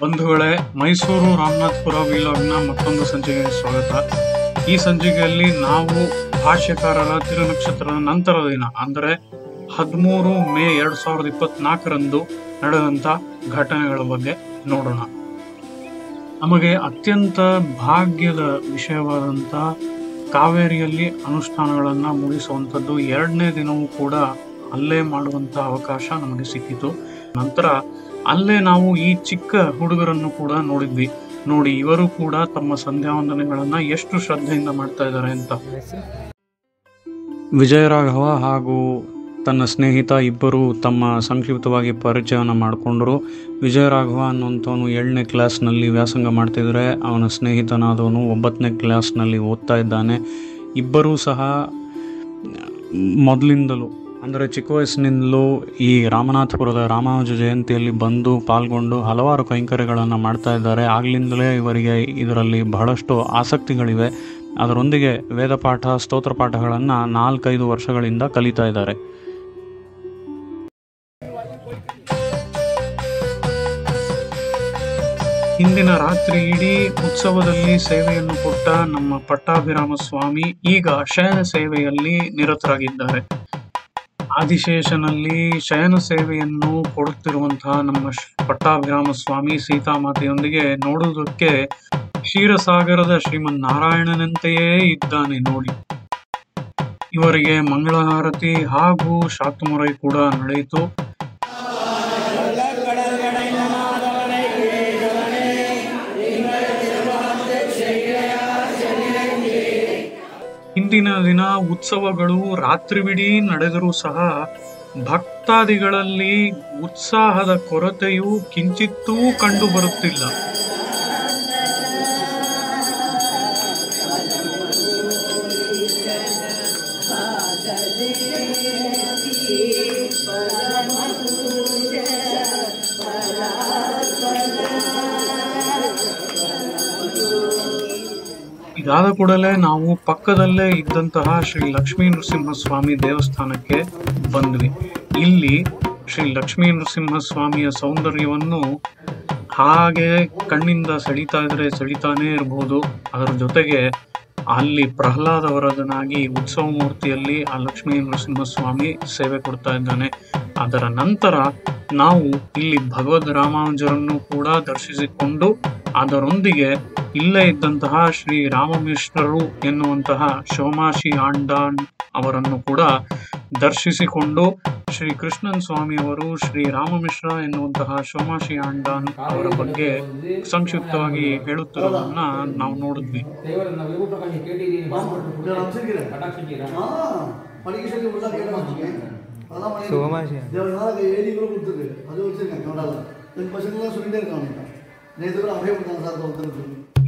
ಬಂಧುಗಳೇ, ಮೈಸೂರು ರಾಮನಾಥಪುರ ವಿಲಾಗ್ನ ಮತ್ತೊಂದು ಸಂಚಿಕೆಗೆ ಸ್ವಾಗತ. ಈ ಸಂಚಿಕೆಯಲ್ಲಿ ನಾವು ಭಾಷ್ಯಕಾರರ ತಿರುನಕ್ಷತ್ರದ ನಂತರದ ದಿನ ಅಂದರೆ 13 ಮೇ 2024ರಂದು ನಡೆದಂತ ಘಟನೆಗಳ ಬಗ್ಗೆ ನೋಡೋಣ. ನಮಗೆ ಅತ್ಯಂತ ಭಾಗ್ಯದ ವಿಷಯವಾದಂತ ಕಾವೇರಿಯಲ್ಲಿ ಅನುಷ್ಠಾನಗಳನ್ನ ಮುಗಿಸುವಂಥದ್ದು 2ನೇ ದಿನವೂ ಕೂಡ ಅಲ್ಲೇ ಮಾಡುವಂತ ಅವಕಾಶ ನಮಗೆ ಸಿಕ್ಕಿತು. ನಂತರ ಅಲ್ಲೇ ನಾವು ಈ ಚಿಕ್ಕ ಹುಡುಗರನ್ನು ಕೂಡ ನೋಡಿದ್ವಿ. ನೋಡಿ, ಇವರು ಕೂಡ ತಮ್ಮ ಸಂಧ್ಯಾ ವಂದನೆಗಳನ್ನ ಎಷ್ಟು ಶ್ರದ್ಧೆಯಿಂದ ಮಾಡ್ತಾ ಇದ್ದಾರೆ ಅಂತ. ವಿಜಯರಾಘವ ಹಾಗೂ ತನ್ನ ಸ್ನೇಹಿತ ಇಬ್ಬರು ತಮ್ಮ ಸಂಕ್ಷಿಪ್ತವಾಗಿ ಪರಿಚಯವನ್ನು ಮಾಡಿಕೊಂಡ್ರು. ವಿಜಯರಾಘವ ಅನ್ನುವಂಥವನು 7ನೇ ಕ್ಲಾಸ್ನಲ್ಲಿ ವ್ಯಾಸಂಗ ಮಾಡ್ತಿದ್ರೆ, ಅವನ ಸ್ನೇಹಿತನಾದವನು 9ನೇ ಕ್ಲಾಸ್ನಲ್ಲಿ ಓದ್ತಾ ಇದ್ದಾನೆ. ಇಬ್ಬರೂ ಸಹ ಮೊದಲಿಂದಲೂ ಅಂದರೆ ಚಿಕ್ಕ ವಯಸ್ಸಿನಿಂದಲೂ ಈ ರಾಮನಾಥಪುರದ ರಾಮಾನುಜ ಜಯಂತಿಯಲ್ಲಿ ಬಂದು ಪಾಲ್ಗೊಂಡು ಹಲವಾರು ಕೈಂಕರ್ಯಗಳನ್ನು ಮಾಡ್ತಾ ಇದ್ದಾರೆ. ಆಗ್ಲಿಂದಲೇ ಇವರಿಗೆ ಇದರಲ್ಲಿ ಬಹಳಷ್ಟು ಆಸಕ್ತಿಗಳಿವೆ. ಅದರೊಂದಿಗೆ ವೇದಪಾಠ ಸ್ತೋತ್ರ ಪಾಠಗಳನ್ನು 4-5 ವರ್ಷಗಳಿಂದ ಕಲಿತಾ ಇದ್ದಾರೆ. ಹಿಂದಿನ ರಾತ್ರಿ ಇಡೀ ಉತ್ಸವದಲ್ಲಿ ಸೇವೆಯನ್ನು ಕೊಟ್ಟ ನಮ್ಮ ಪಟ್ಟಾಭಿರಾಮ ಸ್ವಾಮಿ ಈಗ ಶಯನ ಸೇವೆಯಲ್ಲಿ ನಿರತರಾಗಿದ್ದಾರೆ. ಆದಿಶೇಷನಲ್ಲಿ ಶಯನ ಸೇವೆಯನ್ನು ಕೊಡುತ್ತಿರುವಂತಹ ನಮ್ಮ ಪಟ್ಟಾಭಿರಾಮ ಸ್ವಾಮಿ ಸೀತಾಮಾತೆಯೊಂದಿಗೆ ನೋಡುವುದಕ್ಕೆ ಕ್ಷೀರಸಾಗರದ ಶ್ರೀಮನ್ನಾರಾಯಣನಂತೆಯೇ ಇದ್ದಾನೆ ನೋಡಿ. ಇವರಿಗೆ ಮಂಗಳಹಾರತಿ ಹಾಗೂ ಶಾತುಮುರೈ ಕೂಡ ನಡೆಯಿತು. ಹಿಂದಿನ ದಿನ ಉತ್ಸವಗಳು ರಾತ್ರಿವಿಡೀ ನಡೆದರೂ ಸಹ ಭಕ್ತಾದಿಗಳಲ್ಲಿ ಉತ್ಸಾಹದ ಕೊರತೆಯೂ ಕಿಂಚಿತ್ತೂ ಕಂಡು ಬರುತ್ತಿಲ್ಲ. ಇದಾದ ಕೂಡಲೇ ನಾವು ಪಕ್ಕದಲ್ಲೇ ಇದ್ದಂತಹ ಶ್ರೀ ಲಕ್ಷ್ಮೀ ನೃಸಿಂಹಸ್ವಾಮಿ ದೇವಸ್ಥಾನಕ್ಕೆ ಬಂದ್ವಿ. ಇಲ್ಲಿ ಶ್ರೀ ಲಕ್ಷ್ಮೀ ನೃಸಿಂಹಸ್ವಾಮಿಯ ಸೌಂದರ್ಯವನ್ನು ಹಾಗೆ ಕಣ್ಣಿಂದ ಸೆಳಿತಾನೇ ಇರಬಹುದು. ಅದರ ಜೊತೆಗೆ ಅಲ್ಲಿ ಪ್ರಹ್ಲಾದ ವರದನಾಗಿ ಉತ್ಸವ ಮೂರ್ತಿಯಲ್ಲಿ ಆ ಲಕ್ಷ್ಮೀ ನೃಸಿಂಹಸ್ವಾಮಿ ಸೇವೆ ಕೊಡ್ತಾ ಇದ್ದಾನೆ. ಅದರ ನಂತರ ನಾವು ಇಲ್ಲಿ ಭಗವದ್ ರಾಮಾನುಜರನ್ನು ಕೂಡ ದರ್ಶಿಸಿಕೊಂಡು ಅದರೊಂದಿಗೆ ಇಲ್ಲೇ ಇದ್ದಂತಹ ಶ್ರೀ ರಾಮಮಿಶ್ರರು ಎನ್ನುವಂತಹ ಶೋಮಾಶಿ ಆಂಡಾನ್ ಅವರನ್ನು ಕೂಡ ದರ್ಶಿಸಿಕೊಂಡು ಶ್ರೀ ಕೃಷ್ಣನ್ ಸ್ವಾಮಿ ಅವರು ಶ್ರೀ ರಾಮಮಿಶ್ರ ಎನ್ನುವಂತಹ ಶೋಮಾಶಿ ಆಂಡಾನ್ ಅವರ ಬಗ್ಗೆ ಸಂಕ್ಷಿಪ್ತವಾಗಿ ಹೇಳುತ್ತಿರುವುದನ್ನ ನಾವು ನೋಡಿದ್ವಿ.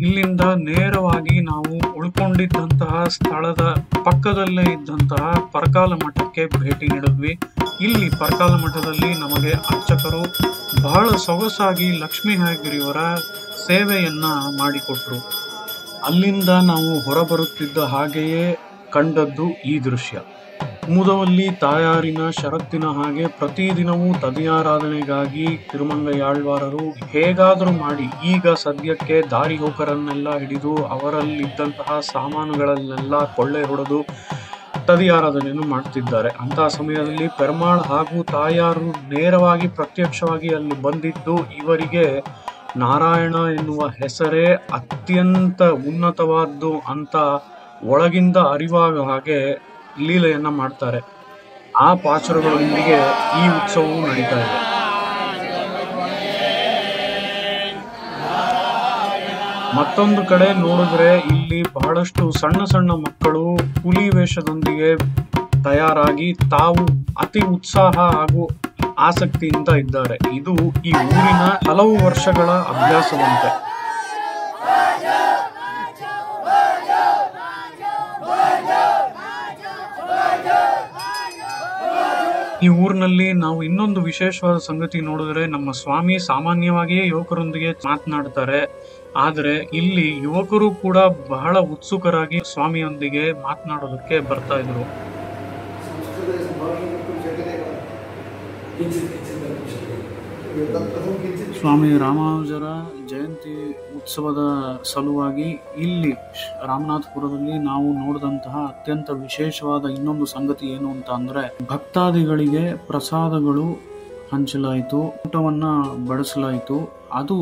ಇಲ್ಲಿಂದ ನೇರವಾಗಿ ನಾವು ಉಳ್ಕೊಂಡಿದ್ದಂತಹ ಸ್ಥಳದ ಪಕ್ಕದಲ್ಲೇ ಇದ್ದಂತಹ ಪರಕಾಲ ಮಠಕ್ಕೆ ಭೇಟಿ ನೀಡಿದ್ವಿ. ಇಲ್ಲಿ ಪರಕಾಲ ಮಠದಲ್ಲಿ ನಮಗೆ ಅರ್ಚಕರು ಬಹಳ ಸೊಗಸಾಗಿ ಲಕ್ಷ್ಮೀ ಹಯಗ್ರೀವರ ಸೇವೆಯನ್ನ ಮಾಡಿಕೊಟ್ರು. ಅಲ್ಲಿಂದ ನಾವು ಹೊರಬರುತ್ತಿದ್ದ ಹಾಗೆಯೇ ಕಂಡದ್ದು ಈ ದೃಶ್ಯ. ಮುದವಲ್ಲಿ ತಾಯಾರಿನ ಷರತ್ತಿನ ಹಾಗೆ ಪ್ರತಿದಿನವೂ ತದಿಯಾರಾಧನೆಗಾಗಿ ತಿರುಮಂಗಯಾಳ್ವಾರರು ಹೇಗಾದರೂ ಮಾಡಿ ಈಗ ಸದ್ಯಕ್ಕೆ ದಾರಿ ಹೋಕರನ್ನೆಲ್ಲ ಹಿಡಿದು ಅವರಲ್ಲಿದ್ದಂತಹ ಸಾಮಾನುಗಳಲ್ಲೆಲ್ಲ ಕೊಳ್ಳೆ ಹೊಡೆದು ತದಿಯಾರಾಧನೆಯನ್ನು ಮಾಡ್ತಿದ್ದಾರೆ. ಅಂತಹ ಸಮಯದಲ್ಲಿ ಪೆರ್ಮಾಳ್ ಹಾಗೂ ತಾಯಾರು ನೇರವಾಗಿ ಪ್ರತ್ಯಕ್ಷವಾಗಿ ಅಲ್ಲಿ ಬಂದಿದ್ದು ಇವರಿಗೆ ನಾರಾಯಣ ಎನ್ನುವ ಹೆಸರೇ ಅತ್ಯಂತ ಉನ್ನತವಾದ್ದು ಅಂತ ಒಳಗಿಂದ ಅರಿವಾಗ ಹಾಗೆ ಲೀಲೆಯನ್ನ ಮಾಡ್ತಾರೆ. ಆ ಪಾಚರಗಳೊಂದಿಗೆ ಈ ಉತ್ಸವವು ನಡೀತಾ ಇದೆ. ಮತ್ತೊಂದು ಕಡೆ ನೋಡಿದ್ರೆ ಇಲ್ಲಿ ಬಹಳಷ್ಟು ಸಣ್ಣ ಸಣ್ಣ ಮಕ್ಕಳು ಹುಲಿ ವೇಷದೊಂದಿಗೆ ತಯಾರಾಗಿ ತಾವು ಅತಿ ಉತ್ಸಾಹ ಹಾಗೂ ಆಸಕ್ತಿಯಿಂದ ಇದ್ದಾರೆ. ಇದು ಈ ಊರಿನ ಹಲವು ವರ್ಷಗಳ ಅಭ್ಯಾಸವಂತೆ. ಈ ಊರಿನಲ್ಲಿ ನಾವು ಇನ್ನೊಂದು ವಿಶೇಷವಾದ ಸಂಗತಿ ನೋಡಿದ್ರೆ, ನಮ್ಮ ಸ್ವಾಮಿ ಸಾಮಾನ್ಯವಾಗಿಯೇ ಯುವಕರೊಂದಿಗೆ ಮಾತನಾಡ್ತಾರೆ. ಆದರೆ ಇಲ್ಲಿ ಯುವಕರು ಕೂಡ ಬಹಳ ಉತ್ಸುಕರಾಗಿ ಸ್ವಾಮಿಯೊಂದಿಗೆ ಮಾತನಾಡೋದಕ್ಕೆ ಬರ್ತಾ ಇದ್ರು. तत्प्रथम किंचित ಸ್ವಾಮಿ ರಾಮಾನುಜರ ಜಯಂತಿ ಉತ್ಸವದ ಸಲುವಾಗಿ ಇಲ್ಲಿ ರಾಮನಾಥಪುರದಲ್ಲಿ ನಾವು ನೋಡಿದಂತಹ ಅತ್ಯಂತ ವಿಶೇಷವಾದ ಇನ್ನೊಂದು ಸಂಗತಿ ಏನು ಅಂತ ಅಂದ್ರೆ, ಭಕ್ತಾದಿಗಳಿಗೆ ಪ್ರಸಾದಗಳು ಹಂಚಲಾಯಿತು, ಊಟವನ್ನ ಬಡಿಸಲಾಯಿತು. ಅದು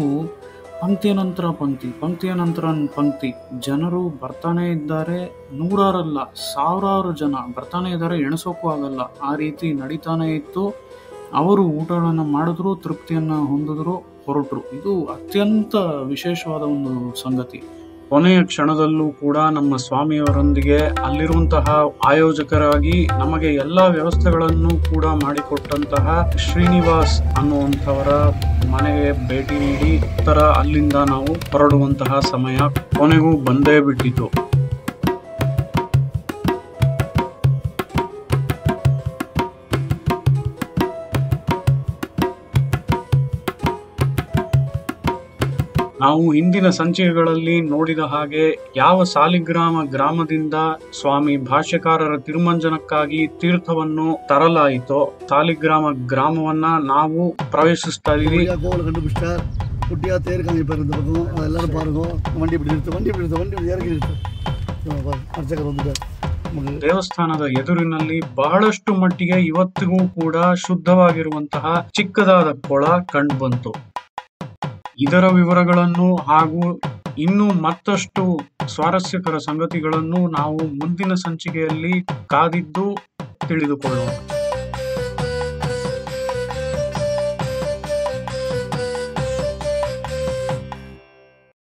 ಪಂಕ್ತಿಯ ನಂತರ ಪಂಕ್ತಿ. ಜನರು ಬರ್ತಾನೆ ಇದ್ದಾರೆ, ನೂರಾರಲ್ಲ ಸಾವಿರಾರು ಜನ ಬರ್ತಾನೆ ಇದ್ದಾರೆ, ಎಣಿಸೋಕ್ಕೂ ಆಗಲ್ಲ. ಆ ರೀತಿ ನಡೀತಾನೆ ಇತ್ತು. ಅವರು ಊಟಗಳನ್ನು ಮಾಡಿದ್ರು, ತೃಪ್ತಿಯನ್ನ ಹೊಂದಿದ್ರು, ಹೊರಟರು. ಇದು ಅತ್ಯಂತ ವಿಶೇಷವಾದ ಒಂದು ಸಂಗತಿ. ಕೊನೆಯ ಕ್ಷಣದಲ್ಲೂ ಕೂಡ ನಮ್ಮ ಸ್ವಾಮಿಯವರೊಂದಿಗೆ ಅಲ್ಲಿರುವಂತಹ ಆಯೋಜಕರಾಗಿ ನಮಗೆ ಎಲ್ಲಾ ವ್ಯವಸ್ಥೆಗಳನ್ನು ಕೂಡ ಮಾಡಿಕೊಟ್ಟಂತಹ ಶ್ರೀನಿವಾಸ್ ಅನ್ನುವಂಥವರ ಮನೆಗೆ ಭೇಟಿ ನೀಡಿ ಅಲ್ಲಿಂದ ನಾವು ಹೊರಡುವಂತಹ ಸಮಯ ಕೊನೆಗೂ ಬಂದೇ ಬಿಟ್ಟಿತು. ನಾವು ಹಿಂದಿನ ಸಂಚಿಕೆಗಳಲ್ಲಿ ನೋಡಿದ ಹಾಗೆ ಯಾವ ಗ್ರಾಮದಿಂದ ಸ್ವಾಮಿ ಭಾಷ್ಯಕಾರರ ತಿರುಮಂಜನಕ್ಕಾಗಿ ತೀರ್ಥವನ್ನು ತರಲಾಯಿತೋ ಗ್ರಾಮವನ್ನ ನಾವು ಪ್ರವೇಶಿಸ್ತಾ ಇದೀವಿ. ದೇವಸ್ಥಾನದ ಎದುರಿನಲ್ಲಿ ಬಹಳಷ್ಟು ಮಟ್ಟಿಗೆ ಇವತ್ತಿಗೂ ಕೂಡ ಶುದ್ಧವಾಗಿರುವಂತಹ ಚಿಕ್ಕದಾದ ಕೊಳ ಕಂಡುಬಂತು. ಇದರ ವಿವರಗಳನ್ನು ಹಾಗೂ ಇನ್ನೂ ಮತ್ತಷ್ಟು ಸ್ವಾರಸ್ಯಕರ ಸಂಗತಿಗಳನ್ನು ನಾವು ಮುಂದಿನ ಸಂಚಿಕೆಯಲ್ಲಿ ಕಾದಿದ್ದು ತಿಳಿದುಕೊಳ್ಳೋಣ.